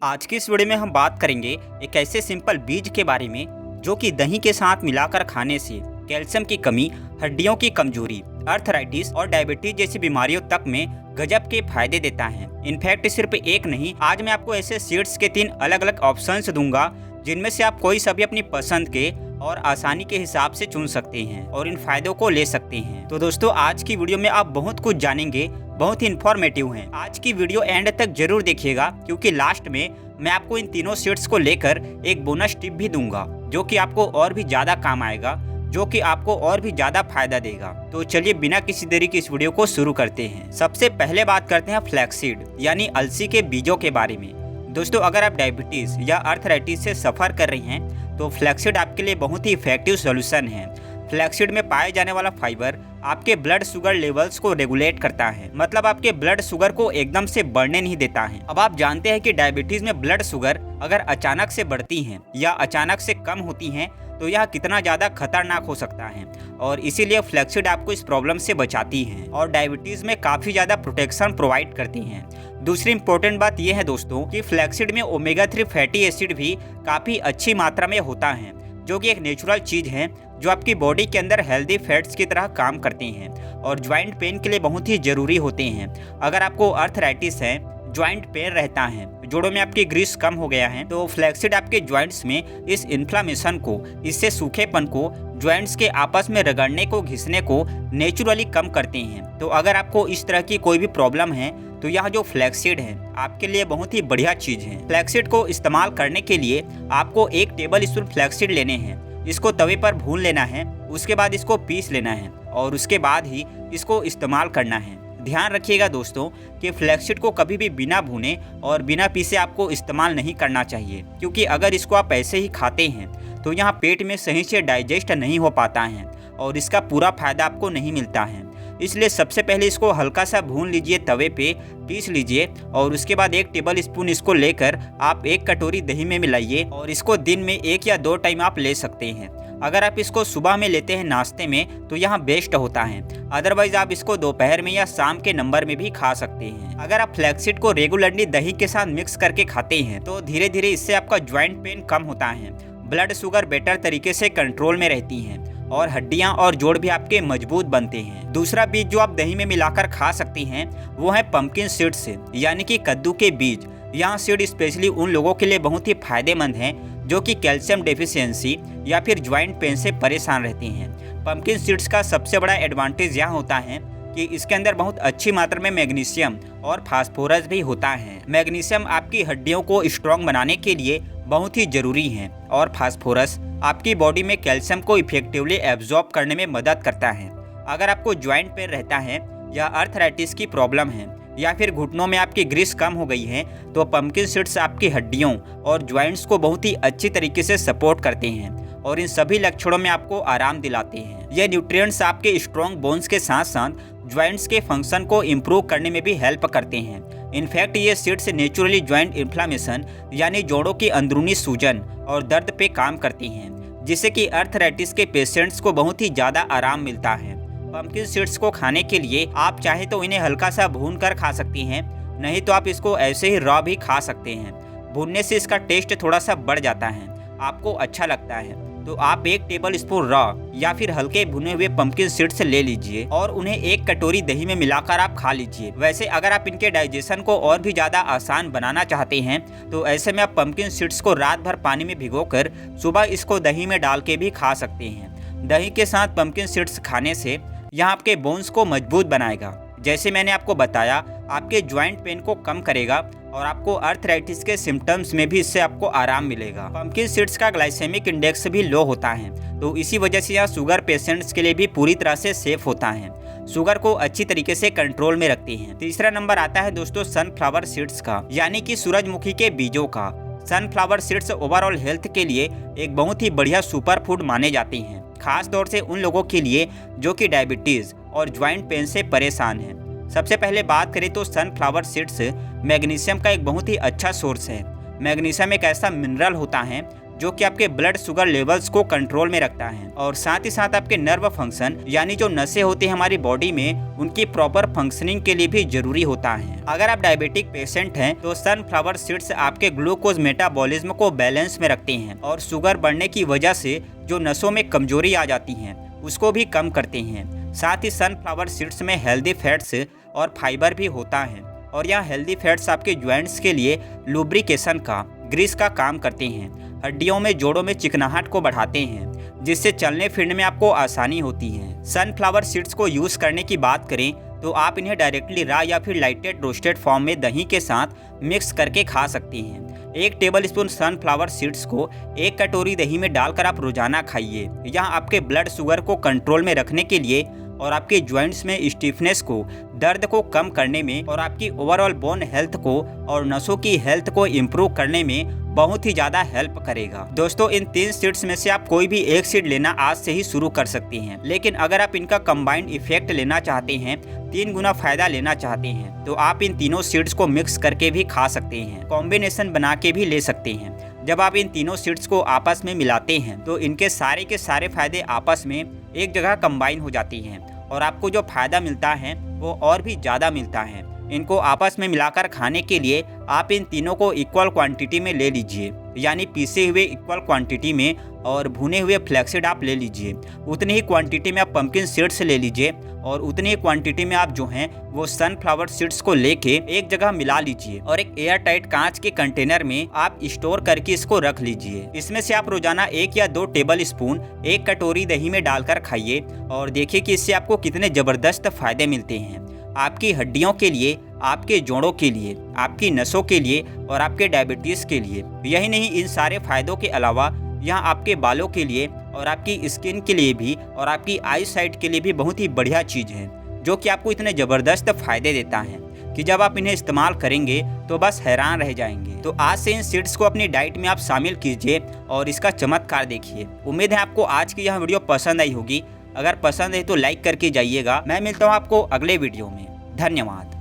आज की इस वीडियो में हम बात करेंगे एक ऐसे सिंपल बीज के बारे में जो कि दही के साथ मिलाकर खाने से कैल्शियम की कमी, हड्डियों की कमजोरी, अर्थराइटिस और डायबिटीज जैसी बीमारियों तक में गजब के फायदे देता है। इनफैक्ट सिर्फ एक नहीं, आज मैं आपको ऐसे सीड्स के 3 अलग अलग ऑप्शंस दूंगा जिनमें से आप कोई सा भी अपनी पसंद के और आसानी के हिसाब से चुन सकते हैं और इन फायदों को ले सकते हैं। तो दोस्तों, आज की वीडियो में आप बहुत कुछ जानेंगे, बहुत ही इन्फॉर्मेटिव है। आज की वीडियो एंड तक जरूर देखिएगा क्योंकि लास्ट में मैं आपको इन तीनों सीड्स को लेकर एक बोनस टिप भी दूंगा जो कि आपको और भी ज्यादा काम आएगा, जो कि आपको और भी ज्यादा फायदा देगा। तो चलिए बिना किसी देरी की इस वीडियो को शुरू करते हैं। सबसे पहले बात करते हैं फ्लैक्सीड यानी अलसी के बीजों के बारे में। दोस्तों, अगर आप डायबिटीज या अर्थराइटिस से सफर कर रही हैं तो फ्लैक्सीड आपके लिए बहुत ही इफेक्टिव सॉल्यूशन है। फ्लैक्सीड में पाए जाने वाला फाइबर आपके ब्लड शुगर लेवल्स को रेगुलेट करता है, मतलब आपके ब्लड शुगर को एकदम से बढ़ने नहीं देता है। अब आप जानते हैं कि डायबिटीज में ब्लड शुगर अगर अचानक से बढ़ती हैं या अचानक से कम होती हैं तो यह कितना ज़्यादा खतरनाक हो सकता है, और इसीलिए फ्लैक्सीड आपको इस प्रॉब्लम से बचाती है और डायबिटीज में काफ़ी ज़्यादा प्रोटेक्शन प्रोवाइड करती हैं। दूसरी इंपॉर्टेंट बात यह है दोस्तों कि फ्लैक्सीड में ओमेगा 3 फैटी एसिड भी काफ़ी अच्छी मात्रा में होता है, जो कि एक नेचुरल चीज़ है जो आपकी बॉडी के अंदर हेल्दी फैट्स की तरह काम करते हैं और ज्वाइंट पेन के लिए बहुत ही ज़रूरी होते हैं। अगर आपको अर्थराइटिस है, ज्वाइंट पेन रहता है, जोड़ों में आपकी ग्रीस कम हो गया है, तो फ्लैक्सीड आपके ज्वाइंट्स में इस इन्फ्लामेशन को, इससे सूखेपन को, ज्वाइंट्स के आपस में रगड़ने को, घिसने को नेचुरली कम करते हैं। तो अगर आपको इस तरह की कोई भी प्रॉब्लम है तो यह जो फ्लैक्सीड है आपके लिए बहुत ही बढ़िया चीज़ है। फ्लैक्सीड को इस्तेमाल करने के लिए आपको 1 टेबल स्पून फ्लैक्सीड लेने हैं, इसको तवे पर भून लेना है, उसके बाद इसको पीस लेना है और उसके बाद ही इसको इस्तेमाल करना है। ध्यान रखिएगा दोस्तों कि फ्लैक्सीड को कभी भी बिना भुने और बिना पीसे आपको इस्तेमाल नहीं करना चाहिए, क्योंकि अगर इसको आप ऐसे ही खाते हैं तो यहाँ पेट में सही से डाइजेस्ट नहीं हो पाता है और इसका पूरा फायदा आपको नहीं मिलता है। इसलिए सबसे पहले इसको हल्का सा भून लीजिए, तवे पे पीस लीजिए और उसके बाद 1 टेबल स्पून इसको लेकर आप 1 कटोरी दही में मिलाइए और इसको दिन में 1 या 2 टाइम आप ले सकते हैं। अगर आप इसको सुबह में लेते हैं नाश्ते में तो यहाँ बेस्ट होता है, अदरवाइज आप इसको दोपहर में या शाम के नंबर में भी खा सकते हैं। अगर आप फ्लैक्सीड को रेगुलरली दही के साथ मिक्स करके खाते हैं तो धीरे धीरे इससे आपका ज्वाइंट पेन कम होता है, ब्लड शुगर बेटर तरीके से कंट्रोल में रहती है और हड्डियां और जोड़ भी आपके मजबूत बनते हैं। दूसरा बीज जो आप दही में मिलाकर खा सकती हैं वो है पंपकिन सीड्स यानी कि कद्दू के बीज। यहाँ सीड स्पेशली उन लोगों के लिए बहुत ही फायदेमंद हैं जो कि कैल्शियम डेफिशिएंसी या फिर ज्वाइंट पेन से परेशान रहते हैं। पंपकिन सीड्स का सबसे बड़ा एडवांटेज यह होता है कि इसके अंदर बहुत अच्छी मात्रा में मैग्नीशियम और फास्फोरस भी होता है। मैग्नीशियम आपकी हड्डियों को स्ट्रॉन्ग बनाने के लिए बहुत ही जरूरी है और फास्फोरस आपकी बॉडी में कैल्शियम को इफेक्टिवली एब्जॉर्ब करने में मदद करता है। अगर आपको ज्वाइंट पेन रहता है या अर्थराइटिस की प्रॉब्लम है या फिर घुटनों में आपकी ग्रीस कम हो गई है तो पंपकिन सीड्स आपकी हड्डियों और ज्वाइंट्स को बहुत ही अच्छी तरीके से सपोर्ट करते हैं और इन सभी लक्षणों में आपको आराम दिलाते हैं। ये न्यूट्रिएंट्स आपके स्ट्रॉन्ग बोन्स के साथ साथ ज्वाइंट्स के फंक्शन को इम्प्रूव करने में भी हेल्प करते हैं। इनफैक्ट ये सीड्स नेचुरली ज्वाइंट इन्फ्लामेशन यानी जोड़ों की अंदरूनी सूजन और दर्द पे काम करती हैं, जिससे कि अर्थराइटिस के पेशेंट्स को बहुत ही ज़्यादा आराम मिलता है। पंपकिन सीड्स को खाने के लिए आप चाहे तो इन्हें हल्का सा भून कर खा सकती हैं, नहीं तो आप इसको ऐसे ही रॉ भी खा सकते हैं। भूनने से इसका टेस्ट थोड़ा सा बढ़ जाता है, आपको अच्छा लगता है तो आप 1 टेबल स्पून रॉ या फिर हल्के भुने हुए पंपकिन सीड्स ले लीजिए और उन्हें 1 कटोरी दही में मिलाकर आप खा लीजिए। वैसे अगर आप इनके डाइजेशन को और भी ज़्यादा आसान बनाना चाहते हैं तो ऐसे में आप पंपकिन सीड्स को रात भर पानी में भिगोकर सुबह इसको दही में डाल के भी खा सकते हैं। दही के साथ पंपकिन सीड्स खाने से यह आपके बोन्स को मजबूत बनाएगा, जैसे मैंने आपको बताया, आपके ज्वाइंट पेन को कम करेगा और आपको अर्थराइटिस के सिम्टम्स में भी इससे आपको आराम मिलेगा। पंपकिन सीड्स का ग्लाइसेमिक इंडेक्स भी लो होता है, तो इसी वजह से यह शुगर पेशेंट्स के लिए भी पूरी तरह से सेफ होता है, शुगर को अच्छी तरीके से कंट्रोल में रखते हैं। तीसरा नंबर आता है दोस्तों सनफ्लावर सीड्स का, यानी कि सूरजमुखी के बीजों का। सनफ्लावर सीड्स ओवरऑल हेल्थ के लिए एक बहुत ही बढ़िया सुपर फूड माने जाते हैं, खास तौर से उन लोगों के लिए जो कि डायबिटीज और ज्वाइंट पेन से परेशान हैं। सबसे पहले बात करें तो सनफ्लावर सीड्स मैग्नीशियम का एक बहुत ही अच्छा सोर्स है। मैग्नीशियम एक ऐसा मिनरल होता है जो कि आपके ब्लड शुगर लेवल्स को कंट्रोल में रखता है और साथ ही साथ आपके नर्व फंक्शन यानी जो नसें होती हैं हमारी बॉडी में उनकी प्रॉपर फंक्शनिंग के लिए भी जरूरी होता है। अगर आप डायबिटिक पेशेंट हैं तो सनफ्लावर सीड्स आपके ग्लूकोज मेटाबॉलिज्म को बैलेंस में रखते हैं और शुगर बढ़ने की वजह से जो नसों में कमजोरी आ जाती है उसको भी कम करते हैं। साथ ही सनफ्लावर सीड्स में हेल्दी फैट्स और फाइबर भी होता है और यह हेल्दी फैट्स आपके ज्वाइंट्स के लिए लुब्रिकेशन का ग्रीस का काम करते हैं, हड्डियों में जोड़ों में चिकनाहट को बढ़ाते हैं जिससे चलने फिरने में आपको आसानी होती है। सनफ्लावर सीड्स को यूज़ करने की बात करें तो आप इन्हें डायरेक्टली रॉ या फिर लाइटेड रोस्टेड फॉर्म में दही के साथ मिक्स करके खा सकते हैं। 1 टेबल स्पून सनफ्लावर सीड्स को 1 कटोरी दही में डालकर आप रोजाना खाइए। यह आपके ब्लड शुगर को कंट्रोल में रखने के लिए और आपके जॉइंट्स में स्टिफनेस को, दर्द को कम करने में और आपकी ओवरऑल बोन हेल्थ को और नसों की हेल्थ को इम्प्रूव करने में बहुत ही ज़्यादा हेल्प करेगा। दोस्तों इन 3 सीड्स में से आप कोई भी एक सीड लेना आज से ही शुरू कर सकते हैं, लेकिन अगर आप इनका कंबाइंड इफेक्ट लेना चाहते हैं, 3 गुना फायदा लेना चाहते हैं तो आप इन तीनों सीड्स को मिक्स करके भी खा सकते हैं, कॉम्बिनेशन बना के भी ले सकते हैं। जब आप इन तीनों सीड्स को आपस में मिलाते हैं तो इनके सारे के सारे फायदे आपस में एक जगह कंबाइन हो जाती हैं और आपको जो फायदा मिलता है वो और भी ज़्यादा मिलता है। इनको आपस में मिलाकर खाने के लिए आप इन तीनों को इक्वल क्वांटिटी में ले लीजिए, यानी पीसे हुए इक्वल क्वांटिटी में और भुने हुए फ्लैक्सीड आप ले लीजिए। उतनी ही क्वांटिटी में आप पंपकिन सीड्स ले लीजिए और उतनी ही क्वांटिटी में आप जो हैं वो सनफ्लावर सीड्स को लेके एक जगह मिला लीजिए और एक एयर टाइट कांच के कंटेनर में आप स्टोर करके इसको रख लीजिए। इसमें से आप रोजाना 1 या 2 टेबल स्पून 1 कटोरी दही में डालकर खाइए और देखिए कि इससे आपको कितने जबरदस्त फायदे मिलते हैं आपकी हड्डियों के लिए, आपके जोड़ों के लिए, आपकी नसों के लिए और आपके डायबिटीज़ के लिए। यही नहीं, इन सारे फायदों के अलावा यहाँ आपके बालों के लिए और आपकी स्किन के लिए भी और आपकी आई साइट के लिए भी बहुत ही बढ़िया चीज़ है जो कि आपको इतने ज़बरदस्त फायदे देता है कि जब आप इन्हें इस्तेमाल करेंगे तो बस हैरान रह जाएंगे। तो आज से इन सीड्स को अपनी डाइट में आप शामिल कीजिए और इसका चमत्कार देखिए। उम्मीद है आपको आज की यह वीडियो पसंद आई होगी। अगर पसंद है तो लाइक करके जाइएगा। मैं मिलता हूँ आपको अगले वीडियो में। धन्यवाद।